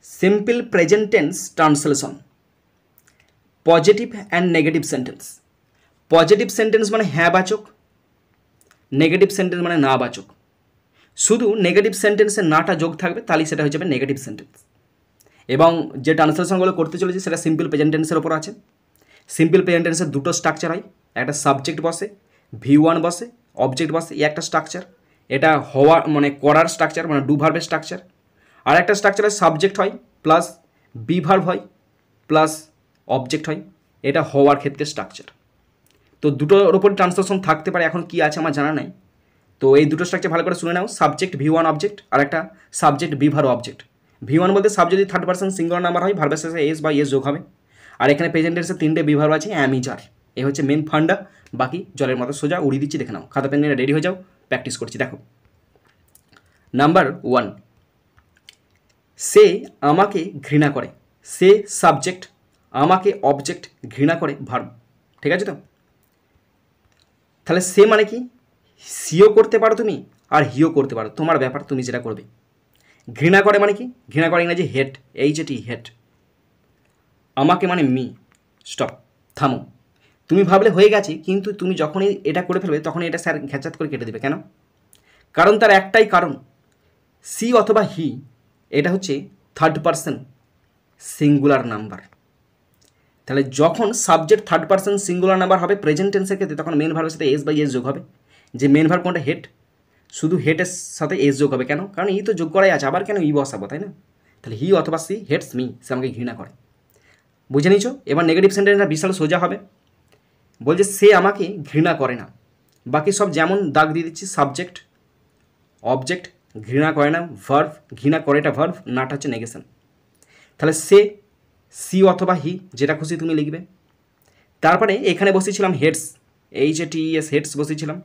Simple present tense translation, positive and negative sentence. Positive sentence মানে হ্যাঁ বাচক, negative sentence মানে না বাচক। শুধু নেগেটিভ সেন্টেন্সে নাটা যোগ থাকবে, তাহলেই সেটা হয়ে যাবে নেগেটিভ সেন্টেন্স। এবং যে ট্রান্সলেশনগুলো করতে চলেছি সেটা সিম্পল প্রেজেন্ট টেন্সের ওপর আছে। সিম্পল প্রেজেন্ট টেন্সের দুটো স্ট্রাকচার হয়, একটা সাবজেক্ট বসে, V1 বসে, অবজেক্ট বসে, এই একটা স্ট্রাকচার। এটা হওয়া মানে করার স্ট্রাকচার, মানে ডু ভার্বের স্ট্রাকচার। আর একটা স্ট্রাকচারে সাবজেক্ট হয় প্লাস বি ভার্ব হয় প্লাস অবজেক্ট হয়, এটা হওয়ার ক্ষেত্রে স্ট্রাকচার। তো দুটোর ওপর ট্রান্সলেশন থাকতে পারে, এখন কি আছে আমার জানা নাই। তো এই দুটো স্ট্রাকচার ভালো করে শুনে নাও, সাবজেক্ট V1 অবজেক্ট আর একটা subject be verb object. V1 বলতে সাবজেক্ট যদি থার্ড পার্সন সিঙ্গুলার নাম্বার হয়, ভার্বের শেষে এস বা এস যোগ হবে। আর এখানে প্রেজেন্ট টেন্সে তিনটে বি ভার্ব আছে, অ্যাম, ইজ, আর। এই হচ্ছে মেন ফান্ডা। বাকি জলের মতো সোজা উড়িয়ে দিচ্ছি, দেখে নাও। খাতা পেন নিয়ে রেডি হয়ে যাও, প্র্যাকটিস করছি। দেখো, নাম্বার 1, সে আমাকে ঘৃণা করে। সে সাবজেক্ট, আমাকে অবজেক্ট, ঘৃণা করে ভার্ব। ঠিক আছে তো? তাহলে সে মানে কি, সিও করতে পারো তুমি আর হিও করতে পারো, তোমার ব্যাপার, তুমি যেটা করবে। ঘৃণা করে মানে কি, ঘৃণা করে ইংরেজি হেট, HAT, হেট। আমাকে মানে মি। স্টপ, থামো। তুমি ভাবলে হয়ে গেছে, কিন্তু তুমি যখনই এটা করে ফেলবে তখনই এটা স্যার ঘ্যাচাত করে কেটে দেবে। কেন? কারণ তার একটাই কারণ, সি অথবা হি এটা হচ্ছে থার্ড পার্সন সিঙ্গুলার নাম্বার। তাহলে যখন subject third person singular number হবে প্রেজেন্ট টেন্সের ক্ষেত্রে, তখন মেন ভার্বের সাথে এস বাই এস যোগ হবে। যে মেন ভার্ব কোনটা, হেট, শুধু হেটের সাথে এস যোগ হবে। কেন? কারণ ই তো যোগ করাই আছে, আবার কেন ই বসাবো, তাই না? তাহলে হি অথবা সি হেটস মি, সে আমাকে ঘৃণা করে। বুঝে নিছো? এবার নেগেটিভ সেন্টেন্সটা বিশাল সোজা হবে। বলছে সে আমাকে ঘৃণা করে না। বাকি সব যেমন দাগ দিয়ে দিচ্ছি, সাবজেক্ট, অবজেক্ট, ঘৃণা করে না ভার্ভ, ঘৃণা করে এটা ভার্ভ, নাটা হচ্ছে নেগেশন। তাহলে সে, সি অথবা হি, যেটা খুশি তুমি লিখবে। তারপরে এখানে বসিয়েছিলাম হেডস, HATES, হেডস বসিয়েছিলাম,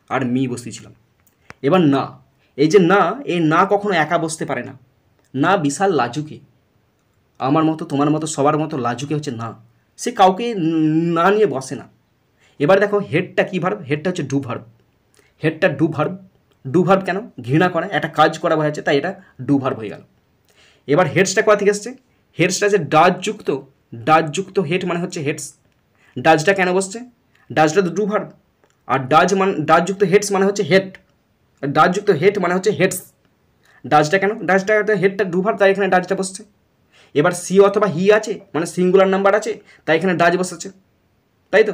আর মি বসিয়েছিলাম। এবার না, এই যে না, এই না কখনো একা বসতে পারে না। না বিশাল লাজুকে, আমার মতো তোমার মতো সবার মতো লাজুকে হচ্ছে না। সে কাউকে না নিয়ে বসে না। এবার দেখো হেডটা কী ভার্ব, হেডটা হচ্ছে ডু ভার্ব। হেডটা ডু ভার্ব। ডু ভার্ব কেন? ঘৃণা করা, একটা কাজ করা বোঝাচ্ছে, তাই এটা ডু ভার্ব হয়ে গেল। এবার হেডসটা কোথা থেকে এসছে? হেডসটা যে ডাজযুক্ত, ডাজযুক্ত হেড মানে হচ্ছে হেডস। ডাজটা কেন বসছে? ডাজটা তো ডু ভার্ব, আর ডাজযুক্ত হেডস মানে হচ্ছে হেড, ডাজযুক্ত হেড মানে হচ্ছে হেডস। ডাজটা কেন? ডাজটা হেডটা ডু ভার্ব, তাই এখানে ডাজটা বসছে। এবার সি অথবা হি আছে মানে সিঙ্গুলার নাম্বার আছে, তাই এখানে ডাজ বসেছে, তাই তো?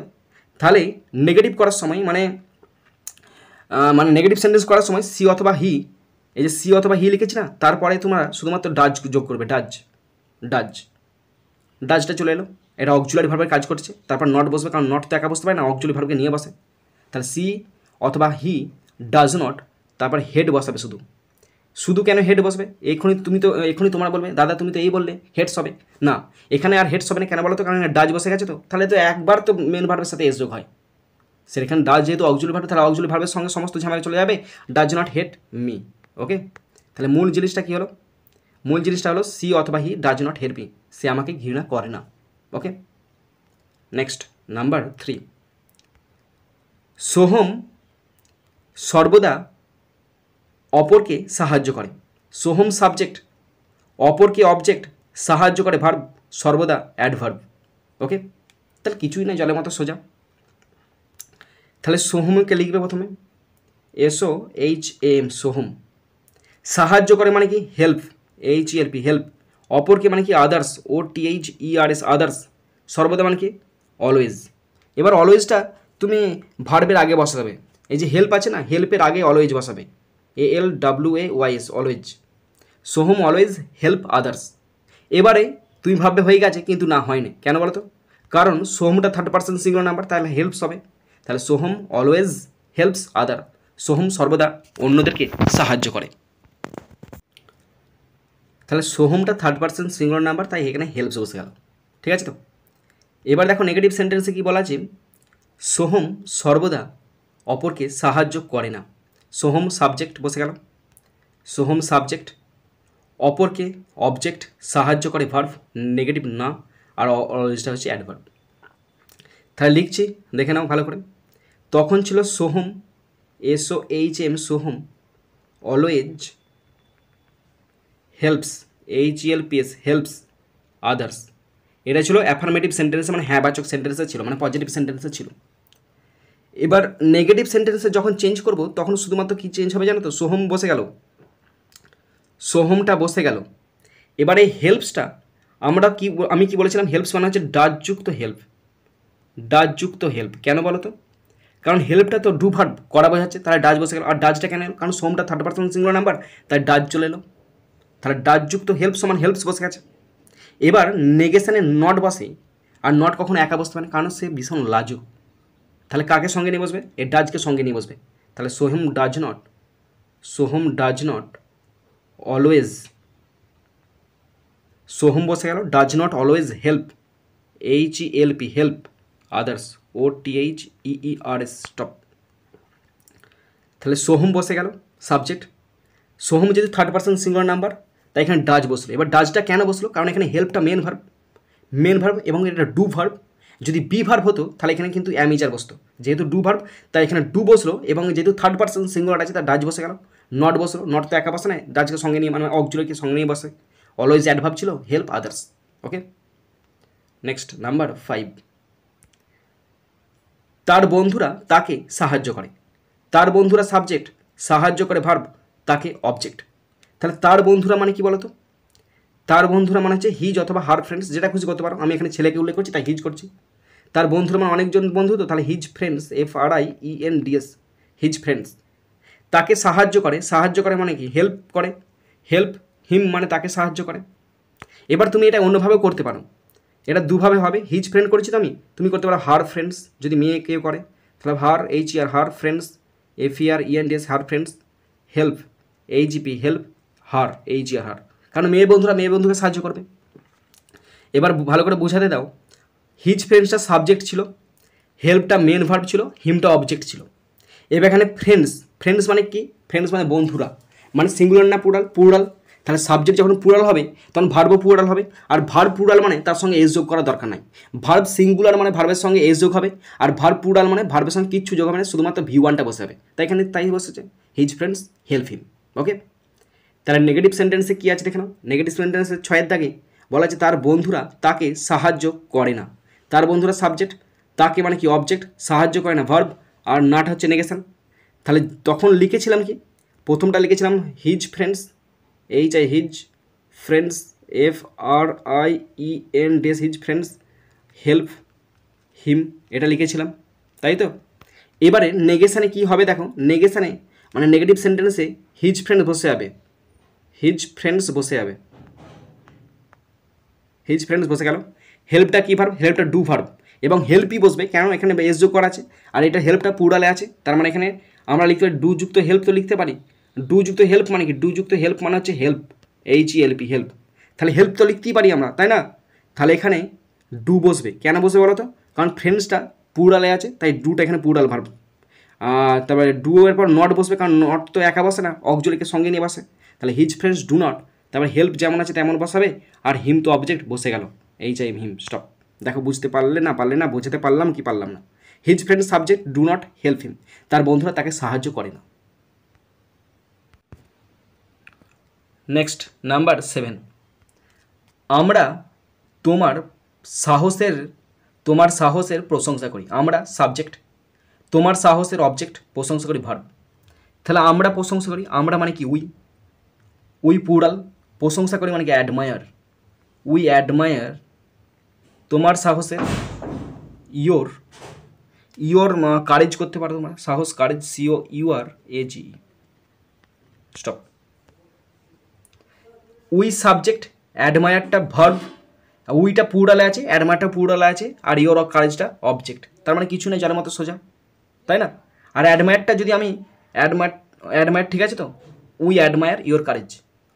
তাহলে নেগেটিভ করার সময় মানে নেগেটিভ সেন্টেন্স করার সময় সি অথবা হি, এই যে সি অথবা হি লিখেছি না, তারপরে তোমরা শুধুমাত্র ডাজ যোগ করবে, ডাজ, ডাজ। ডাজটা চলে এলো, এটা অক্সিলারি ভার্বের কাজ করছে। তারপর নট বসবে, কারণ নট তো একা বসতে পারে না, অক্সিলারি ভার্বকে নিয়ে বসে। তাহলে সি অথবা হি ডাজ নট, তারপর হেড বসাবে। শুধু শুধু কেন হেড বসবে? এক্ষুনি তোমরা বলবে দাদা তুমি তো এই বললে হেডস হবে না, এখানে আর হেডস হবে না কেন বলো তো? কারণ ডাজ বসে গেছে তো। তাহলে তো একবার তো মেন ভার্বের সাথে এস যোগ হয়, সেখানে ডাজ যেহেতু অক্সিলারি ভার্ব, তাহলে অক্সিলারি ভার্বের সঙ্গে সমস্ত ঝামেলা চলে যাবে, ডাজ নট হেট মি। ওকে, তাহলে মূল জিনিসটা কী হলো? মূল জিনিসটা হলো সি অথবা he does not hate me, সে আমাকে ঘৃণা করে না। ওকে, নেক্সট নাম্বার 3, সোহম সর্বদা অপরকে সাহায্য করে। সোহম সাবজেক্ট, অপরকে অবজেক্ট, সাহায্য করে ভার্ব, সর্বদা অ্যাডভার্ব। ওকে, তাহলে কিছুই না, জলের মতো সোজা। তাহলে সোহমকে লিখবে প্রথমে SOHAM, সোহম। সাহায্য করে মানে কি, হেল্প, HELP, হেল্প। অপরকে মানে কি, আদার্স, OTHERS, আদার্স। সর্বদা মানে কি, অলওয়েজ। এবার অলওয়েজটা তুমি ভার্বের আগে বসাবে। এই যে হেল্প আছে না, হেল্পের আগে অলওয়েজ বসাবে, ALWAYS, always. Soham always help others. এবারে তুমি ভাববে হয়ে গেছে, কিন্তু না, হয়নি। কেন বলো তো? কারণ সোহমটা থার্ড পার্সন সিঙ্গুলার নাম্বার, তাহলে হেল্পস হবে। তাহলে সোহম অলওয়েজ হেল্পস আদার, সোহম সর্বদা অন্যদেরকে সাহায্য করে। তাহলে সোহমটা থার্ড পার্সন সিঙ্গুলার নাম্বার, তাই এখানে হেল্পস বসে গেল। ঠিক আছে তো? এবার দেখো নেগেটিভ সেন্টেন্সে কী বলা আছে, সোহম সর্বদা অপরকে সাহায্য করে না। সোহম সাবজেক্ট বসে গেল, সোহম সাবজেক্ট, অপরকে অবজেক্ট, সাহায্য করে ভার্ভ, নেগেটিভ না, আর অলওয়েজটা হচ্ছে অ্যাডভার্ব। তাহলে লিখছি, দেখে নাও ভালো করে। তখন ছিল Soham, SOHM, Soham always helps HELPS helps others. এটা ছিল অ্যাফার্মেটিভ সেন্টেন্সে, মানে হ্যাঁবাচক সেন্টেন্সে ছিল, মানে পজিটিভ সেন্টেন্সে ছিল। এবার নেগেটিভ সেন্টেন্সে যখন চেঞ্জ করব তখন শুধুমাত্র কী চেঞ্জ হবে জানো তো? সোহম বসে গেল, সোহমটা বসে গেল। এবার এই হেল্পসটা আমি কি বলেছিলাম? হেল্পস মানে হচ্ছে ডাজযুক্ত হেল্প, ডাজযুক্ত হেল্প। কেন বলো তো? কারণ হেল্পটা তো ডু ভার্ব, করা বোঝাচ্ছে, তাহলে ডাজ বসে গেল। আর ডাজটা কেন এলো? কারণ সোমটা থার্ড পারসন সিঙ্গুলার নাম্বার, তাই ডাজ চলে এলো। তাহলে ডাজযুক্ত হেল্প সমান হেল্পস বসে গেছে। এবার নেগেশনে নট বসে, আর নট কখনো একা বসতে পারে, কারণ সে ভীষণ লাজুক। তাহলে কাকে সঙ্গে নিয়ে বসবে? এ ডাজকে সঙ্গে নিয়ে বসবে। তাহলে Soham does not always, Soham বসে গেল, does not always help, HELP help others, OTHEERS stop. তাহলে সোহম বসে গেল সাবজেক্ট, সোহম যদি থার্ড পারসন সিঙ্গুলার নাম্বার, তাই এখানে ডাজ বসলো। এবার ডাজটা কেন বসলো? কারণ এখানে হেল্পটা মেন ভার্ব এবং এটা ডু ভার্ব। যদি বি ভার্ব হতো তাহলে এখানে কিন্তু অ্যামিজার বসতো, যেহেতু ডু ভার্ব তাই এখানে ডু বসলো, এবং যেহেতু থার্ড পারসন সিঙ্গুলার আছে তার ডাজ বসে গেল। নট বসলো, নট তো একা বসে না, ডাজকে সঙ্গে নিয়ে, মানে অক্সিলারিকে সঙ্গে নিয়ে বসে। অলওয়েজ অ্যাডভার্ব ছিল, হেল্প আদার্স। ওকে, নেক্সট নাম্বার 5, তার বন্ধুরা তাকে সাহায্য করে। তার বন্ধুরা সাবজেক্ট, সাহায্য করে ভার্ব, তাকে অবজেক্ট। তাহলে তার বন্ধুরা মানে কি বলতো? তার বন্ধুরা মানে হচ্ছে হিজ অথবা হার ফ্রেন্ডস, যেটা খুশি করতে পারো। আমি এখানে ছেলেকে উল্লেখ করছি তাই হিজ করছি। তার বন্ধুরা মানে অনেকজন বন্ধু, তো তাহলে his friends, FRIENDS, his friends. তাকে সাহায্য করে, সাহায্য করে মানে কি? হেল্প করে, হেল্প হিম মানে তাকে সাহায্য করে। এবার তুমি এটা অন্যভাবেও করতে পারো, এটা দুভাবে হবে। হিজ ফ্রেন্ড করেছি তো আমি, তুমি করতে পারো হার ফ্রেন্ডস, যদি মেয়ে কেউ করে তাহলে her, HER her friends, FERENDS her friends, help HEP help, her HER her, কারণ মেয়ে বন্ধুরা মেয়ে বন্ধুকে সাহায্য করবে। এবার ভালো করে বোঝাতে দাও, হিজ ফ্রেন্ডসটা সাবজেক্ট ছিল, হেল্পটা মেন ভার্ব ছিল, হিমটা অবজেক্ট ছিল। এবার এখানে ফ্রেন্ডস মানে কি? ফ্রেন্ডস মানে বন্ধুরা, মানে সিঙ্গুলার না প্লুরাল। তাহলে সাবজেক্ট যখন প্লুরাল হবে তখন ভার্বও প্লুরাল হবে, আর ভার্ব প্লুরাল মানে তার সঙ্গে এস যোগ করার দরকার নাই। ভার্ব সিঙ্গুলার মানে ভার্বের সঙ্গে এস যোগ হবে, আর ভার্ব প্লুরাল মানে ভার্বের সঙ্গে কিচ্ছু যোগ হবে না, শুধুমাত্র V1টা বসে হবে। তাই এখানে তাই বসেছে, হিজ ফ্রেন্ডস হেল্প হিম। ওকে, তাহলে নেগেটিভ সেন্টেন্সে কী আছে দেখে নাও। নেগেটিভ সেন্টেন্সের 6 দাগে বলা আছে তার বন্ধুরা তাকে সাহায্য করে না। তার বন্ধুরা সাবজেক্ট, তাকে মানে কি? অবজেক্ট, সাহায্য করে না ভার্ব, আর নাট হচ্ছে নেগেশন। তাহলে তখন লিখেছিলাম কি? প্রথমটা লিখেছিলাম his friends, his friends, FRIENDS his friends, help him, এটা লিখেছিলাম, তাই তো? এবারে নেগেশানে কি হবে দেখো। নেগেশানে মানে নেগেটিভ সেন্টেন্সে হিজ ফ্রেন্ডস বসে যাবে, হিজ ফ্রেন্ডস বসে যাবে, হিজ ফ্রেন্ডস বসে গেল। হেল্পটা কী ভার্ব? হেল্পটা ডু ভার্ব, এবং হেল্পই বসবে, কেন? এখানে এস যোগ করা আছে, আর এটা হেল্পটা প্লুরালে আছে, তার মানে এখানে আমরা লিখতে পারি ডু যুক্ত হেল্প, তো লিখতে পারি ডু যুক্ত হেল্প মানে কি? ডু যুক্ত হেল্প মানে হচ্ছে হেল্প, HELP হেল্প। তাহলে হেল্প তো লিখতেই পারি আমরা, তাই না? তাহলে এখানে ডু বসবে, কেন বসবে বলো তো? কারণ ফ্রেন্ডসটা প্লুরালে আছে, তাই ডুটা এখানে প্লুরাল ভার্ব। তারপরে ডু এর পর নট বসবে, কারণ নট তো একা বসে না, অক্সিলারিকে সঙ্গে নিয়ে বসে। তাহলে হিজ ফ্রেন্ডস ডু নট, তারপরে হেল্প যেমন আছে তেমন বসাবে, আর হিম তো অবজেক্ট বসে গেল, হিম স্টপ। দেখো বুঝতে পারলে না বোঝাতে পারলাম কি পারলাম না? His friends subject, do not help him, তার বন্ধুরা তাকে সাহায্য করে না। নেক্সট নাম্বার 7, আমরা তোমার সাহসের প্রশংসা করি। আমরা সাবজেক্ট, তোমার সাহসের অবজেক্ট, প্রশংসা করি ভার্ব। তাহলে আমরা প্রশংসা করি, আমরা মানে কি? উই প্লুরাল, প্রশংসা করি মানে কি? অ্যাডমায়ার, উই অ্যাডমায়ার তোমার সাহসের, ইয়োর কারেজ করতে পারো তোমরা, সাহস courage, COURAGE stop. We subject, অ্যাডমায়ারটা ভার্ব, উইটা প্লুরালে আছে, অ্যাডমায়ারটা প্লুরালে আছে, আর ইয়োর কারেজটা অবজেক্ট, তার মানে কিছু নেই, যার মতো সোজা, তাই না? আর অ্যাডমায়ারটা যদি আমি অ্যাডমায়ার ঠিক আছে তো, উই অ্যাডমায়ার ইয়োর কারেজ,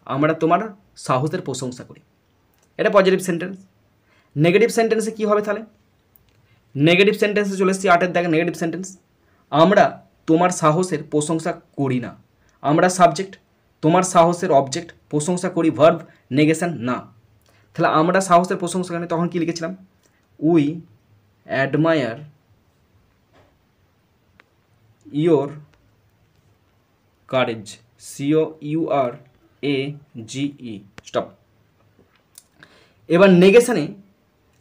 আমরা তোমার সাহসের প্রশংসা করি, এটা পজিটিভ সেন্টেন্স। নেগেটিভ সেন্টেন্সে কী হবে তাহলে? নেগেটিভ সেন্টেন্সে চলে এসেছি 8 দাগে। নেগেটিভ সেন্টেন্স, আমরা তোমার সাহসের প্রশংসা করি না। আমরা সাবজেক্ট, তোমার সাহসের অবজেক্ট, প্রশংসা করি ভার্ব, নেগেশন না। তাহলে আমরা সাহসের প্রশংসা করি, তখন কি লিখেছিলাম? We admire your courage, COURAGE stop. এবার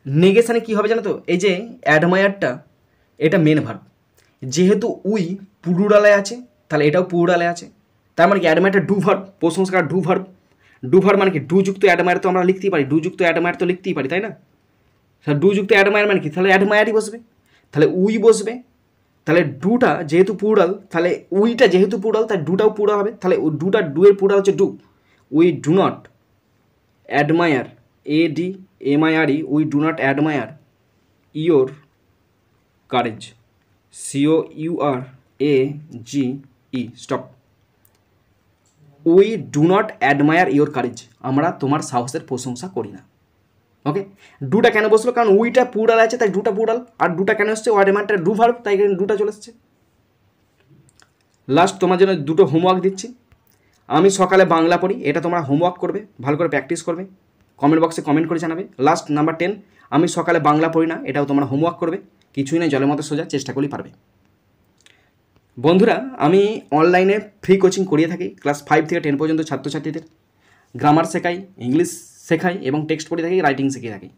নেগেশানে কী হবে জানো তো, এই যে অ্যাডমায়ারটা এটা মেন ভার্ব, যেহেতু উই প্লুরালে আছে তাহলে এটাও প্লুরালে আছে, তার মানে কি অ্যাডমায়ারটা ডু ভার্ব, প্রশংসা ডু ভার্ব। ডু ভার্ব মানে কি ডু যুক্ত অ্যাডমায়ার তো আমরা লিখতেই পারি, ডু যুক্ত অ্যাডমায়ার তো লিখতেই পারি, তাই না? তাহলে ডু যুক্ত অ্যাডমায়ার মানে কি, তাহলে অ্যাডমায়ারই বসবে, তাহলে উই বসবে, তাহলে ডুটা যেহেতু প্লুরাল, তাহলে উইটা যেহেতু প্লুরাল তাই ডুটাও প্লুরাল হবে, তাহলে ডু এর প্লুরাল হচ্ছে do. We do not admire, ADMIRE, we do not admire your courage, COURAGE, stop. We do not admire your courage, আমরা তোমার সাহসের প্রশংসা করি না। ওকে, ডুটা কেন বসলো, কারণ উইটা প্লুরাল আছে তাই ডুটা প্লুরাল, আর ডুটা কেন এসছে, অ্যাডমায়ারটা ডু ভার্ব তাই এখানে ডুটা চলে এসছে। লাস্ট তোমার জন্য দুটো হোমওয়ার্ক দিচ্ছি। আমি সকালে বাংলা পড়ি, এটা তোমরা হোমওয়ার্ক করবে, ভালো করে প্র্যাকটিস করবে, কমেন্ট বক্সে কমেন্ট করে জানাবে। লাস্ট নাম্বার 10, আমি সকালে বাংলা পড়ি না, এটাও তোমরা হোমওয়ার্ক করবে, কিছুই নয় জলের মতো সোজা, চেষ্টা করলেই পারবে। বন্ধুরা, আমি অনলাইনে ফ্রি কোচিং করিয়ে থাকি ক্লাস 5 থেকে 10 পর্যন্ত ছাত্রছাত্রীদের, গ্রামার শেখাই, ইংলিশ শেখাই এবং টেক্সট পড়ে থাকি, রাইটিং শিখিয়ে থাকি।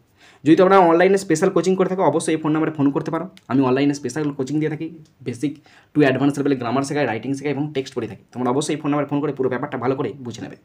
যদি তোমরা অনলাইনে স্পেশাল কোচিং করে থাকো অবশ্যই এই ফোন নাম্বারে ফোন করতে পারো। আমি অনলাইনে স্পেশাল কোচিং দিয়ে থাকি, বেসিক টু অ্যাডভান্স লেভেলে গ্রামার শেখাই, রাইটিং শেখাই এবং টেক্সট পড়ে থাকি। তোমরা অবশ্যই এই ফোন নাম্বারে ফোন করে পুরো ব্যাপারটা ভালো করে বুঝে নেবে।